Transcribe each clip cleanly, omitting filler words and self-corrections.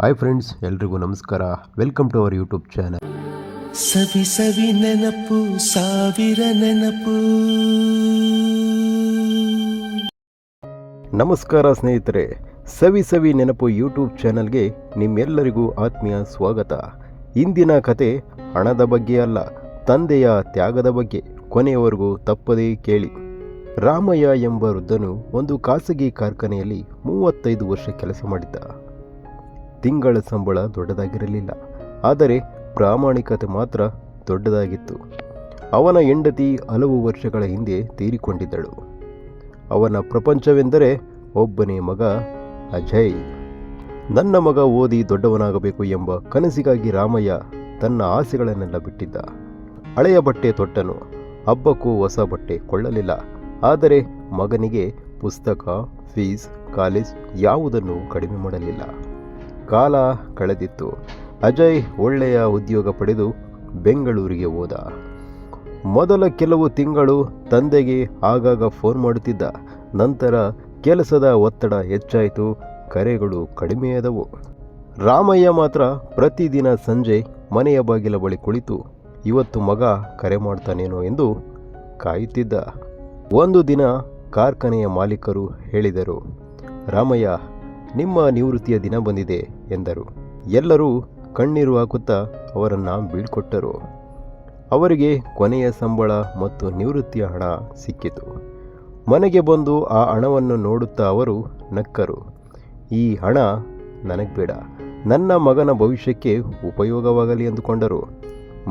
Hi friends, ಎಲ್ರಿಗೂ ನಮಸ್ಕಾರ. Welcome to our YouTube channel. ಸವಿ ಸವಿ ನೆನಪು, ಸಾವಿರ ನೆನಪು. ನಮಸ್ಕಾರ ಸ್ನೇಹಿತರೆ, ಸವಿ ಸವಿ ನೆನಪು ಯೂಟ್ಯೂಬ್ ಚಾನಲ್ಗೆ ನಿಮ್ಮೆಲ್ಲರಿಗೂ ಆತ್ಮೀಯ ಸ್ವಾಗತ. ಇಂದಿನ ಕತೆ ಹಣದ ಬಗ್ಗೆ ಅಲ್ಲ, ತಂದೆಯ ತ್ಯಾಗದ ಬಗ್ಗೆ. ಕೊನೆಯವರೆಗೂ ತಪ್ಪದೇ ಕೇಳಿ. ರಾಮಯ್ಯ ಎಂಬ ವೃದ್ಧನು ಒಂದು ಖಾಸಗಿ ಕಾರ್ಖಾನೆಯಲ್ಲಿ 35 ವರ್ಷ ಕೆಲಸ ಮಾಡಿದ್ದ. ತಿಂಗಳ ಸಂಬಳ ದೊಡ್ಡದಾಗಿರಲಿಲ್ಲ, ಆದರೆ ಪ್ರಾಮಾಣಿಕತೆ ಮಾತ್ರ ದೊಡ್ಡದಾಗಿತ್ತು. ಅವನ ಹೆಂಡತಿ ಹಲವು ವರ್ಷಗಳ ಹಿಂದೆ ತೀರಿಕೊಂಡಿದ್ದಳು. ಅವನ ಪ್ರಪಂಚವೆಂದರೆ ಒಬ್ಬನೇ ಮಗ ಅಜಯ್. ನನ್ನ ಮಗ ಓದಿ ದೊಡ್ಡವನಾಗಬೇಕು ಎಂಬ ಕನಸಿಗಾಗಿ ರಾಮಯ್ಯ ತನ್ನ ಆಸೆಗಳನ್ನೆಲ್ಲ ಬಿಟ್ಟಿದ್ದ. ಹಳೆಯ ಬಟ್ಟೆ ತೊಟ್ಟನು, ಹಬ್ಬಕ್ಕೂ ಹೊಸ ಬಟ್ಟೆ ಕೊಳ್ಳಲಿಲ್ಲ. ಆದರೆ ಮಗನಿಗೆ ಪುಸ್ತಕ, ಫೀಸ್, ಕಾಲೇಜ್ ಯಾವುದನ್ನು ಕಡಿಮೆ ಮಾಡಲಿಲ್ಲ. ಕಾಲ ಕಳೆದಿತ್ತು. ಅಜಯ್ ಒಳ್ಳೆಯ ಉದ್ಯೋಗ ಪಡೆದು ಬೆಂಗಳೂರಿಗೆ ಹೋದ. ಮೊದಲ ಕೆಲವು ತಿಂಗಳು ತಂದೆಗೆ ಆಗಾಗ ಫೋನ್ ಮಾಡುತ್ತಿದ್ದ. ನಂತರ ಕೆಲಸದ ಒತ್ತಡ ಹೆಚ್ಚಾಯಿತು, ಕರೆಗಳು ಕಡಿಮೆಯಾದವು. ರಾಮಯ್ಯ ಮಾತ್ರ ಪ್ರತಿದಿನ ಸಂಜೆ ಮನೆಯ ಬಾಗಿಲ ಬಳಿ ಕುಳಿತು ಇವತ್ತು ಮಗ ಕರೆ ಮಾಡ್ತಾನೇನೋ ಎಂದು ಕಾಯುತ್ತಿದ್ದ. ಒಂದು ದಿನ ಕಾರ್ಖಾನೆಯ ಮಾಲೀಕರು ಹೇಳಿದರು, ರಾಮಯ್ಯ, ನಿಮ್ಮ ನಿವೃತ್ತಿಯ ದಿನ ಬಂದಿದೆ ಎಂದರು. ಎಲ್ಲರೂ ಕಣ್ಣೀರು ಹಾಕುತ್ತಾ ಅವರನ್ನು ಬೀಳ್ಕೊಟ್ಟರು. ಅವರಿಗೆ ಕೊನೆಯ ಸಂಬಳ ಮತ್ತು ನಿವೃತ್ತಿಯ ಹಣ ಸಿಕ್ಕಿತು. ಮನೆಗೆ ಬಂದು ಆ ಹಣವನ್ನು ನೋಡುತ್ತಾ ಅವರು ನಕ್ಕರು. ಈ ಹಣ ನನಗೆ ಬೇಡ, ನನ್ನ ಮಗನ ಭವಿಷ್ಯಕ್ಕೆ ಉಪಯೋಗವಾಗಲಿ ಎಂದುಕೊಂಡರು.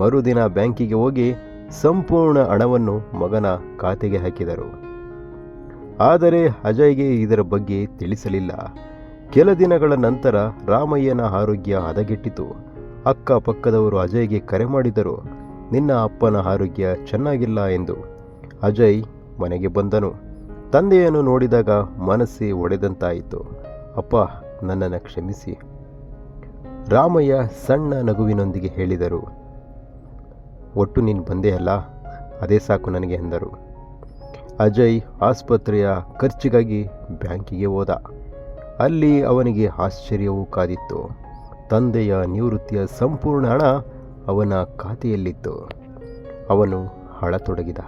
ಮರುದಿನ ಬ್ಯಾಂಕಿಗೆ ಹೋಗಿ ಸಂಪೂರ್ಣ ಹಣವನ್ನು ಮಗನ ಖಾತೆಗೆ ಹಾಕಿದರು. ಆದರೆ ಅಜಯ್ಗೆ ಇದರ ಬಗ್ಗೆ ತಿಳಿಸಲಿಲ್ಲ. ಕೆಲ ದಿನಗಳ ನಂತರ ರಾಮಯ್ಯನ ಆರೋಗ್ಯ ಹದಗೆಟ್ಟಿತು. ಅಕ್ಕಪಕ್ಕದವರು ಅಜಯ್ಗೆ ಕರೆ ಮಾಡಿದರು, ನಿನ್ನ ಅಪ್ಪನ ಆರೋಗ್ಯ ಚೆನ್ನಾಗಿಲ್ಲ ಎಂದು. ಅಜಯ್ ಮನೆಗೆ ಬಂದನು. ತಂದೆಯನ್ನು ನೋಡಿದಾಗ ಮನಸ್ಸೇ ಒಡೆದಂತಾಯಿತು. ಅಪ್ಪ, ನನ್ನನ್ನು ಕ್ಷಮಿಸಿ. ರಾಮಯ್ಯ ಸಣ್ಣ ನಗುವಿನೊಂದಿಗೆ ಹೇಳಿದರು, ಒಟ್ಟು ನೀನು ಬಂದೇ ಅಲ್ಲ, ಅದೇ ಸಾಕು ನನಗೆ ಎಂದರು. ಅಜಯ್ ಆಸ್ಪತ್ರೆಯ ಖರ್ಚಿಗಾಗಿ ಬ್ಯಾಂಕಿಗೆ ಹೋದ. ಅಲ್ಲಿ ಅವನಿಗೆ ಆಶ್ಚರ್ಯವೂ ಕಾದಿತ್ತು. ತಂದೆಯ ನಿವೃತ್ತಿಯ ಸಂಪೂರ್ಣ ಹಣ ಅವನ ಖಾತೆಯಲ್ಲಿತ್ತು. ಅವನು ಅಳತೊಡಗಿದ.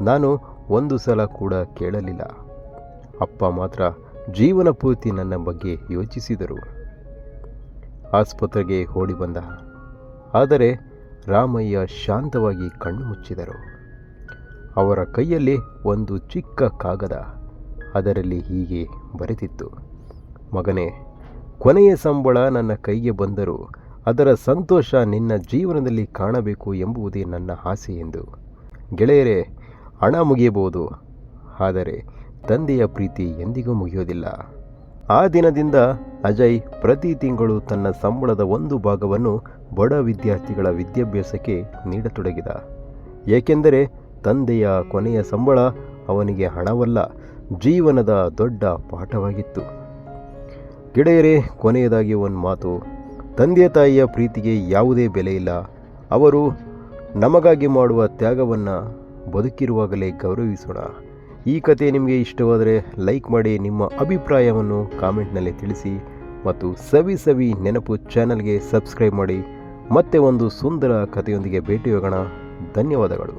ನಾನು ಒಂದು ಸಲ ಕೂಡ ಕೇಳಲಿಲ್ಲ. ಅಪ್ಪ ಮಾತ್ರ ಜೀವನ ಪೂರ್ತಿ ನನ್ನ ಬಗ್ಗೆ ಯೋಚಿಸಿದರು. ಆಸ್ಪತ್ರೆಗೆ ಓಡಿ ಬಂದ. ಆದರೆ ರಾಮಯ್ಯ ಶಾಂತವಾಗಿ ಕಣ್ಣು ಮುಚ್ಚಿದರು. ಅವರ ಕೈಯಲ್ಲಿ ಒಂದು ಚಿಕ್ಕ ಕಾಗದ. ಅದರಲ್ಲಿ ಹೀಗೆ ಬರೆದಿತ್ತು, ಮಗನೇ, ಕೊನೆಯ ಸಂಬಳ ನನ್ನ ಕೈಗೆ ಬಂದರೂ ಅದರ ಸಂತೋಷ ನಿನ್ನ ಜೀವನದಲ್ಲಿ ಕಾಣಬೇಕು ಎಂಬುದೇ ನನ್ನ ಆಸೆ ಎಂದು. ಗೆಳೆಯರೇ, ಹಣ ಮುಗಿಯಬಹುದು, ಆದರೆ ತಂದೆಯ ಪ್ರೀತಿ ಎಂದಿಗೂ ಮುಗಿಯೋದಿಲ್ಲ. ಆ ದಿನದಿಂದ ಅಜಯ್ ಪ್ರತಿ ತಿಂಗಳು ತನ್ನ ಸಂಬಳದ ಒಂದು ಭಾಗವನ್ನು ಬಡ ವಿದ್ಯಾರ್ಥಿಗಳ ವಿದ್ಯಾಭ್ಯಾಸಕ್ಕೆ ನೀಡತೊಡಗಿದ. ಏಕೆಂದರೆ ತಂದೆಯ ಕೊನೆಯ ಸಂಬಳ ಅವನಿಗೆ ಹಣವಲ್ಲ, ಜೀವನದ ದೊಡ್ಡ ಪಾಠವಾಗಿತ್ತು. ಗೆಳೆಯರೇ, ಕೊನೆಯದಾಗಿ ಒಂದು ಮಾತು, ತಂದೆ ತಾಯಿಯ ಪ್ರೀತಿಗೆ ಯಾವುದೇ ಬೆಲೆ ಇಲ್ಲ. ಅವರು ನಮಗಾಗಿ ಮಾಡುವ ತ್ಯಾಗವನ್ನು ಬದುಕಿರುವಾಗಲೇ ಗೌರವಿಸೋಣ. ಈ ಕತೆ ನಿಮಗೆ ಇಷ್ಟವಾದರೆ ಲೈಕ್ ಮಾಡಿ, ನಿಮ್ಮ ಅಭಿಪ್ರಾಯವನ್ನು ಕಾಮೆಂಟ್ನಲ್ಲಿ ತಿಳಿಸಿ ಮತ್ತು ಸವಿ ಸವಿ ನೆನಪು ಚಾನಲ್ಗೆ ಸಬ್ಸ್ಕ್ರೈಬ್ ಮಾಡಿ. ಮತ್ತೆ ಒಂದು ಸುಂದರ ಕಥೆಯೊಂದಿಗೆ ಭೇಟಿಯಾಗೋಣ. ಧನ್ಯವಾದಗಳು.